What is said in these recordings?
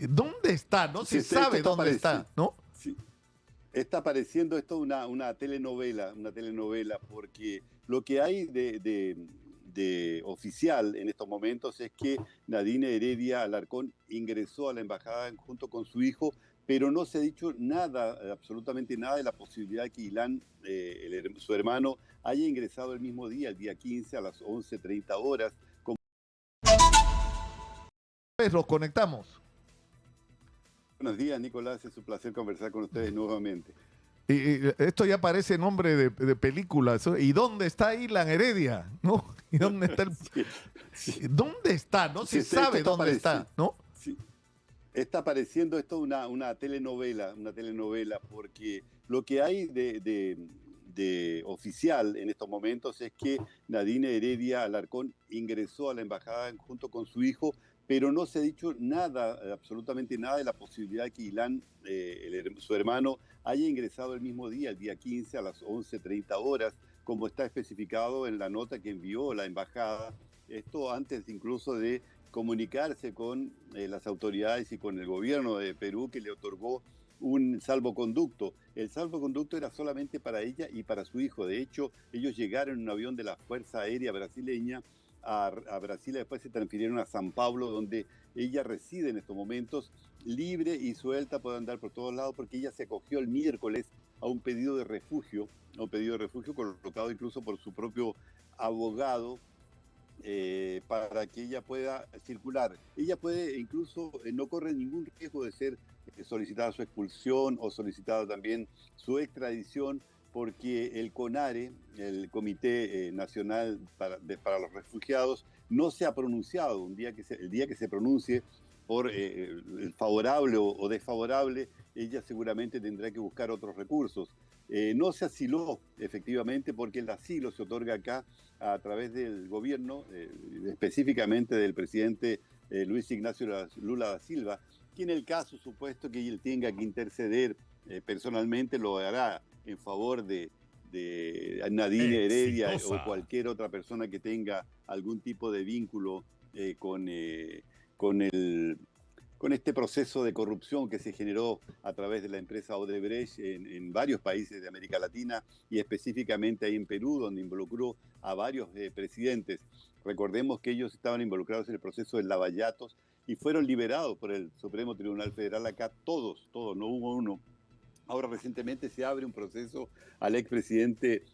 ¿Dónde está? No Sí, se sabe dónde está, ¿no? sí, está pareciendo esto una telenovela, porque lo que hay de oficial en estos momentos es que Nadine Heredia Alarcón ingresó a la embajada junto con su hijo, pero no se ha dicho nada, absolutamente nada, de la posibilidad de que Ilan, su hermano, haya ingresado el mismo día, el día 15 a las 11:30 horas. Pues los conectamos. Buenos días, Nicolás, es un placer conversar con ustedes nuevamente. Y esto ya parece nombre de película. ¿Y dónde está Ilan Heredia? ¿No? ¿Y dónde está el... Sí, sí, ¿Dónde está? No sí, se esto sabe está dónde pareciendo. está, ¿no? Sí, está pareciendo esto una telenovela, porque lo que hay de oficial en estos momentos es que Nadine Heredia Alarcón ingresó a la embajada junto con su hijo, pero no se ha dicho nada, absolutamente nada, de la posibilidad de que Ilan, su hermano, haya ingresado el mismo día, el día 15 a las 11:30 horas, como está especificado en la nota que envió la embajada. Esto antes incluso de comunicarse con las autoridades y con el gobierno de Perú, que le otorgó un salvoconducto. El salvoconducto era solamente para ella y para su hijo. De hecho, ellos llegaron en un avión de la Fuerza Aérea Brasileña a Brasil y después se transfirieron a San Pablo, donde ella reside en estos momentos, libre y suelta, puede andar por todos lados, porque ella se acogió el miércoles a un pedido de refugio, colocado incluso por su propio abogado, para que ella pueda circular. Ella puede incluso, no corre ningún riesgo de ser solicitada su expulsión o solicitada también su extradición, porque el CONARE, el Comité Nacional para los Refugiados, no se ha pronunciado. El día que se pronuncie por favorable o desfavorable, ella seguramente tendrá que buscar otros recursos. No se asiló efectivamente, porque el asilo se otorga acá a través del gobierno, específicamente del presidente Luis Ignacio Lula da Silva, que en el caso supuesto que él tenga que interceder personalmente, lo hará en favor de Nadine Heredia o Exitosa. cualquier otra persona que tenga algún tipo de vínculo con el con este proceso de corrupción que se generó a través de la empresa Odebrecht en varios países de América Latina y específicamente ahí en Perú, donde involucró a varios presidentes. Recordemos que ellos estaban involucrados en el proceso de lavallatos y fueron liberados por el Supremo Tribunal Federal acá, todos, no hubo uno. Ahora recientemente se abre un proceso al expresidente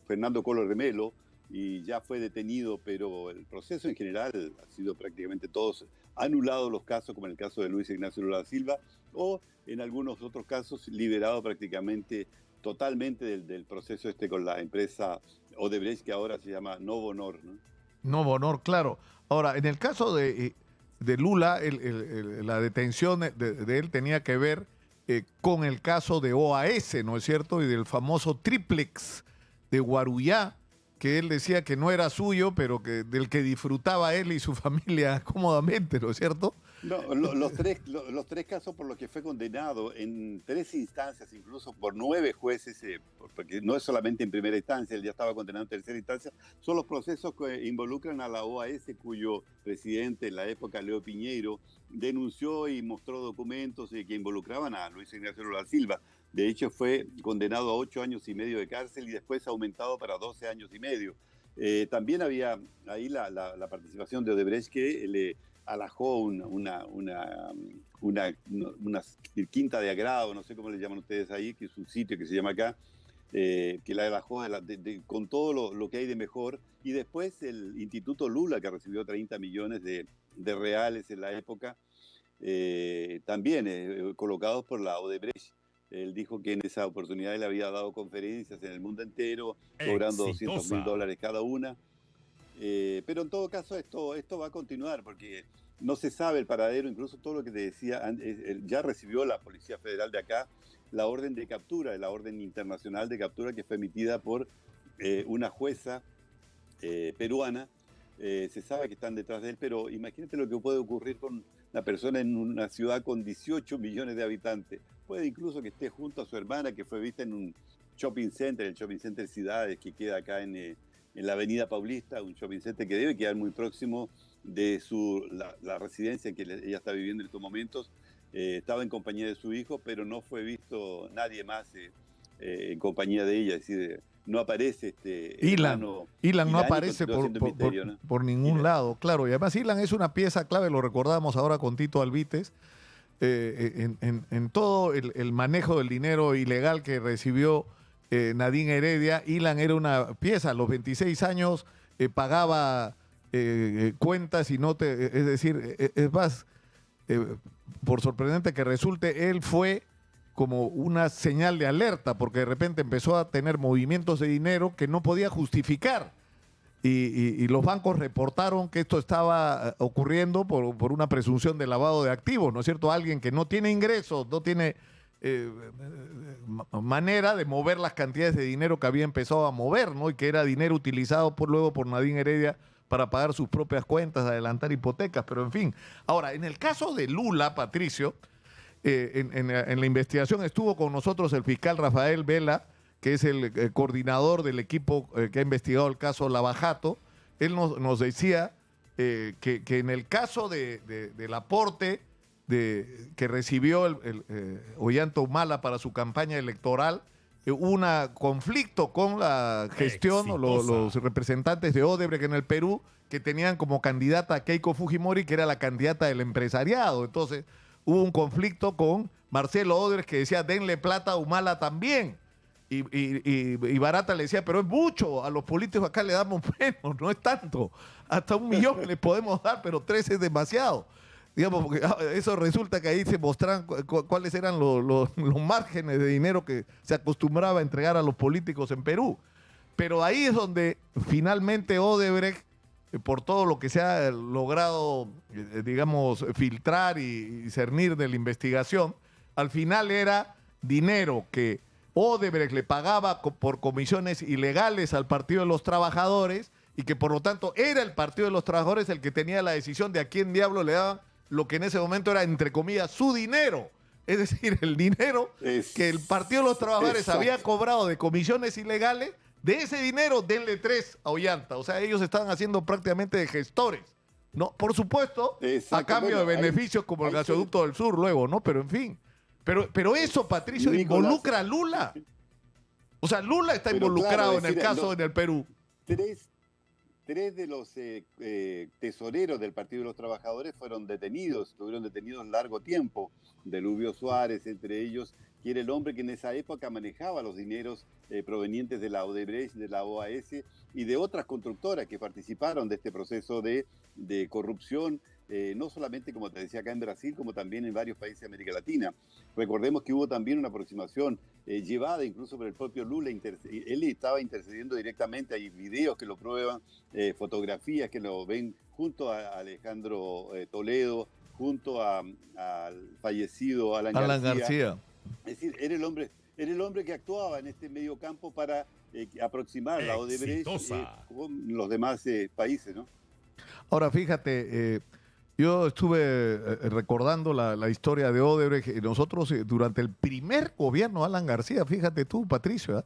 Fernando Collor de Mello, y ya fue detenido, pero el proceso en general ha sido prácticamente todos anulados los casos, como en el caso de Luis Ignacio Lula da Silva, o en algunos otros casos liberado prácticamente totalmente del proceso con la empresa Odebrecht, que ahora se llama Novo Honor, ¿no? No, honor, claro. Ahora, en el caso de Lula, la detención de él tenía que ver con el caso de OAS, ¿no es cierto? Y del famoso triplex de Guarujá, que él decía que no era suyo, pero que del que disfrutaba él y su familia cómodamente, ¿no es cierto? No, los tres casos por los que fue condenado en tres instancias, incluso por 9 jueces, porque no es solamente en primera instancia, él ya estaba condenado en tercera instancia, son los procesos que involucran a la OAS, cuyo presidente en la época, Leo Piñeiro, denunció y mostró documentos que involucraban a Luis Ignacio Lula da Silva. De hecho, fue condenado a 8 años y medio de cárcel y después aumentado para 12 años y medio. También había ahí la participación de Odebrecht, que le alajó una quinta de agrado, no sé cómo le llaman ustedes ahí, que es un sitio que se llama acá, que la alajó con todo lo que hay de mejor. Y después el Instituto Lula, que recibió 30 millones de reales en la época, también colocados por la Odebrecht. Él dijo que en esa oportunidad él había dado conferencias en el mundo entero, cobrando Exitosa. $200.000 cada una. Pero en todo caso esto va a continuar, porque no se sabe el paradero. Incluso todo lo que te decía, ya recibió la Policía Federal de acá la orden de captura, la orden internacional de captura, que fue emitida por una jueza peruana. Se sabe que están detrás de él, pero imagínate lo que puede ocurrir con la persona en una ciudad con 18 millones de habitantes. Puede incluso que esté junto a su hermana, que fue vista en un shopping center, el shopping center Ciudades, que queda acá en la Avenida Paulista, un shopping center que debe quedar muy próximo la residencia en que ella está viviendo en estos momentos. Estaba en compañía de su hijo, pero no fue visto nadie más en compañía de ella. Es decir, no aparece Ilan no aparece misterio, ¿no? por ningún lado, claro. Y además Ilan es una pieza clave, lo recordamos ahora con Tito Alvites, en todo el manejo del dinero ilegal que recibió Nadine Heredia. Ilan era una pieza, a los 26 años pagaba cuentas y no te... Es decir, es más, por sorprendente que resulte, él fue como una señal de alerta, porque de repente empezó a tener movimientos de dinero que no podía justificar. Y los bancos reportaron que esto estaba ocurriendo por una presunción de lavado de activos, ¿no es cierto? Alguien que no tiene ingresos, no tiene manera de mover las cantidades de dinero que había empezado a mover, ¿no? Y que era dinero utilizado luego por Nadine Heredia para pagar sus propias cuentas, adelantar hipotecas, pero en fin. Ahora, en el caso de Lula, Patricio, en la investigación estuvo con nosotros el fiscal Rafael Vela, que es el coordinador del equipo que ha investigado el caso Lavajato. Él nos decía que en el caso del aporte que recibió Ollanta Humala para su campaña electoral, hubo un conflicto con la gestión o los representantes de Odebrecht en el Perú, que tenían como candidata a Keiko Fujimori, que era la candidata del empresariado. Entonces hubo un conflicto con Marcelo Odebrecht, que decía, denle plata a Humala también. Y Barata le decía, pero es mucho, a los políticos acá le damos menos, no es tanto. Hasta 1 millón le podemos dar, pero 3 es demasiado. Digamos, porque eso resulta que ahí se mostraron cuáles eran los márgenes de dinero que se acostumbraba a entregar a los políticos en Perú. Pero ahí es donde finalmente Odebrecht, por todo lo que se ha logrado, digamos, filtrar y cernir de la investigación, al final era dinero que Odebrecht le pagaba por comisiones ilegales al Partido de los Trabajadores, y que por lo tanto era el Partido de los Trabajadores el que tenía la decisión de a quién diablo le daban lo que en ese momento era, entre comillas, su dinero. Es decir, el dinero que el Partido de los Trabajadores había cobrado de comisiones ilegales. De ese dinero, denle 3 a Ollanta. O sea, ellos estaban haciendo prácticamente de gestores, ¿no? Por supuesto, a cambio de beneficios como el gasoducto del sur luego, ¿no? Pero en fin. Pero eso, Patricio, Nicolás, involucra a Lula. O sea, Lula está involucrado en el caso en el Perú. Tres de los tesoreros del Partido de los Trabajadores fueron detenidos, estuvieron detenidos largo tiempo. Delubio Suárez, entre ellos, que era el hombre que en esa época manejaba los dineros provenientes de la Odebrecht, de la OAS y de otras constructoras que participaron de este proceso de corrupción, no solamente, como te decía, acá en Brasil, como también en varios países de América Latina. Recordemos que hubo también una aproximación llevada incluso por el propio Lula. Él estaba intercediendo directamente, hay videos que lo prueban, fotografías que lo ven junto a Alejandro Toledo, junto al fallecido Alan García. Es decir, era el hombre que actuaba en este medio campo para aproximar la Odebrecht con los demás países, ¿no? Ahora, fíjate, yo estuve recordando la historia de Odebrecht. Nosotros, durante el primer gobierno de Alan García, fíjate tú, Patricio, ¿eh?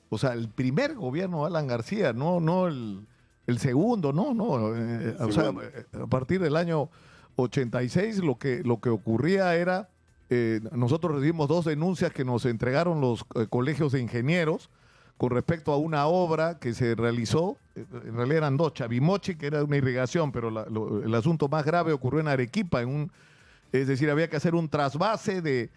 O sea, el primer gobierno de Alan García, no el segundo, no. O sea, a partir del año 86, lo que ocurría era, nosotros recibimos 2 denuncias que nos entregaron los colegios de ingenieros con respecto a una obra que se realizó. En realidad eran 2, Chavimochi, que era una irrigación, pero el asunto más grave ocurrió en Arequipa, es decir, había que hacer un trasvase de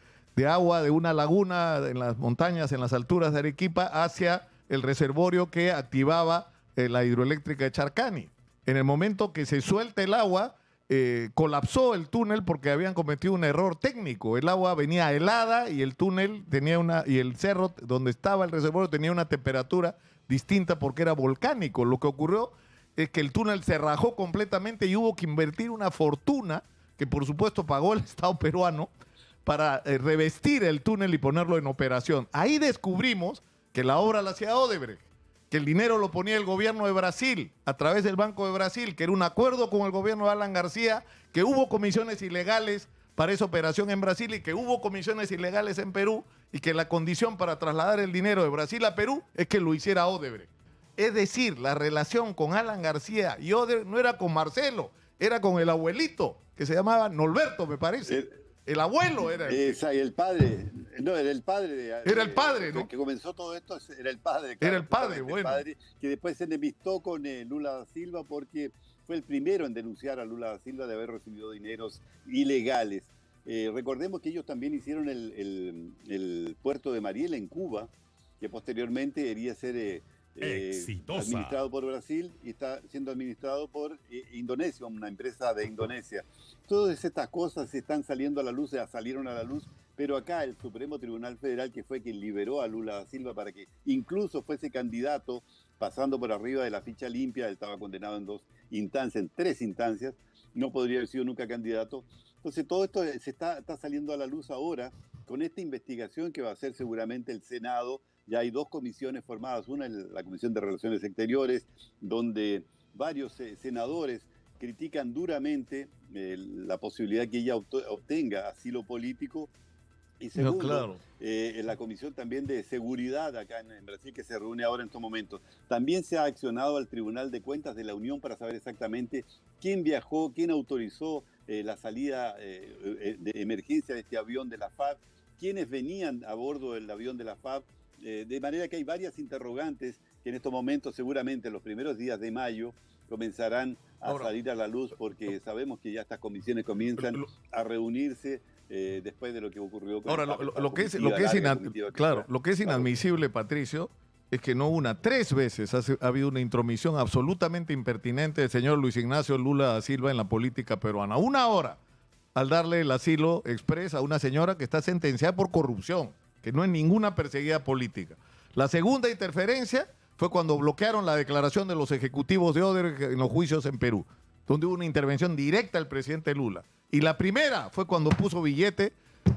agua de una laguna en las montañas, en las alturas de Arequipa, hacia el reservorio que activaba la hidroeléctrica de Charcani. En el momento que se suelta el agua, colapsó el túnel porque habían cometido un error técnico. El agua venía helada y el túnel y el cerro donde estaba el reservorio tenía una temperatura distinta porque era volcánico. Lo que ocurrió es que el túnel se rajó completamente y hubo que invertir una fortuna que por supuesto pagó el Estado peruano para revestir el túnel y ponerlo en operación. Ahí descubrimos que la obra la hacía Odebrecht, que el dinero lo ponía el gobierno de Brasil a través del Banco de Brasil, que era un acuerdo con el gobierno de Alan García, que hubo comisiones ilegales para esa operación en Brasil y que hubo comisiones ilegales en Perú, y que la condición para trasladar el dinero de Brasil a Perú es que lo hiciera Odebrecht. Es decir, la relación con Alan García y Oder no era con Marcelo, era con el abuelito, que se llamaba Norberto, me parece. El abuelo era. El padre. No, era el padre. Era el padre, ¿no? El que comenzó todo esto era el padre. Claro, era el padre, bueno. El padre, que después se enemistó con Lula da Silva porque fue el primero en denunciar a Lula da Silva de haber recibido dineros ilegales. Recordemos que ellos también hicieron el puerto de Mariel en Cuba, que posteriormente debería ser administrado por Brasil y está siendo administrado por Indonesia, una empresa de Indonesia. Todas estas cosas están saliendo a la luz, ya salieron a la luz, pero acá el Supremo Tribunal Federal, que fue quien liberó a Lula da Silva para que incluso fuese candidato, pasando por arriba de la ficha limpia, él estaba condenado en 2 instancias, en 3 instancias, no podría haber sido nunca candidato. Entonces todo esto se está saliendo a la luz ahora con esta investigación que va a hacer seguramente el Senado. Ya hay 2 comisiones formadas, una es la Comisión de Relaciones Exteriores, donde varios senadores critican duramente la posibilidad que ella obtenga asilo político. Y segundo, claro, la Comisión también de Seguridad acá en Brasil, que se reúne ahora en estos momentos. También se ha accionado al Tribunal de Cuentas de la Unión para saber exactamente quién viajó, quién autorizó la salida de emergencia de este avión de la FAB, quiénes venían a bordo del avión de la FAB. De manera que hay varias interrogantes que en estos momentos, seguramente en los primeros días de mayo, comenzarán a salir a la luz, porque sabemos que ya estas comisiones comienzan a reunirse después de lo que ocurrió con lo que es inadmisible, Patricio, es que no 3 veces ha habido una intromisión absolutamente impertinente del señor Luis Ignacio Lula da Silva en la política peruana. 1 hora al darle el asilo exprés a una señora que está sentenciada por corrupción, que no es ninguna perseguida política. La segunda interferencia fue cuando bloquearon la declaración de los ejecutivos de Oder en los juicios en Perú, donde hubo una intervención directa del presidente Lula. Y la primera fue cuando puso billete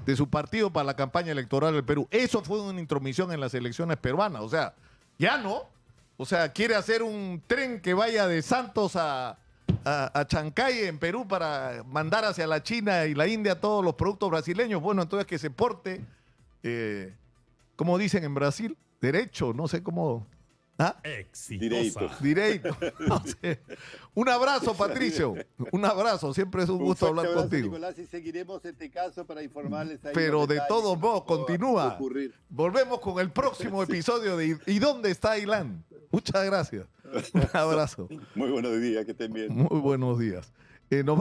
de su partido para la campaña electoral del Perú. Eso fue una intromisión en las elecciones peruanas. O sea, ya no. O sea, quiere hacer un tren que vaya de Santos a Chancay en Perú para mandar hacia la China y la India todos los productos brasileños. Bueno, entonces que se porte, como dicen en Brasil, derecho, no sé cómo. ¿Ah? Direito. No sé. Un abrazo, Patricio. Un abrazo. Siempre es un gusto hablar contigo. Nicolás, y seguiremos este caso para informarles. Pero de todos modos, continúa. Volvemos con el próximo episodio de ¿Y dónde está Ailán? Muchas gracias. Un abrazo. Muy buenos días, que estén bien. Muy buenos días.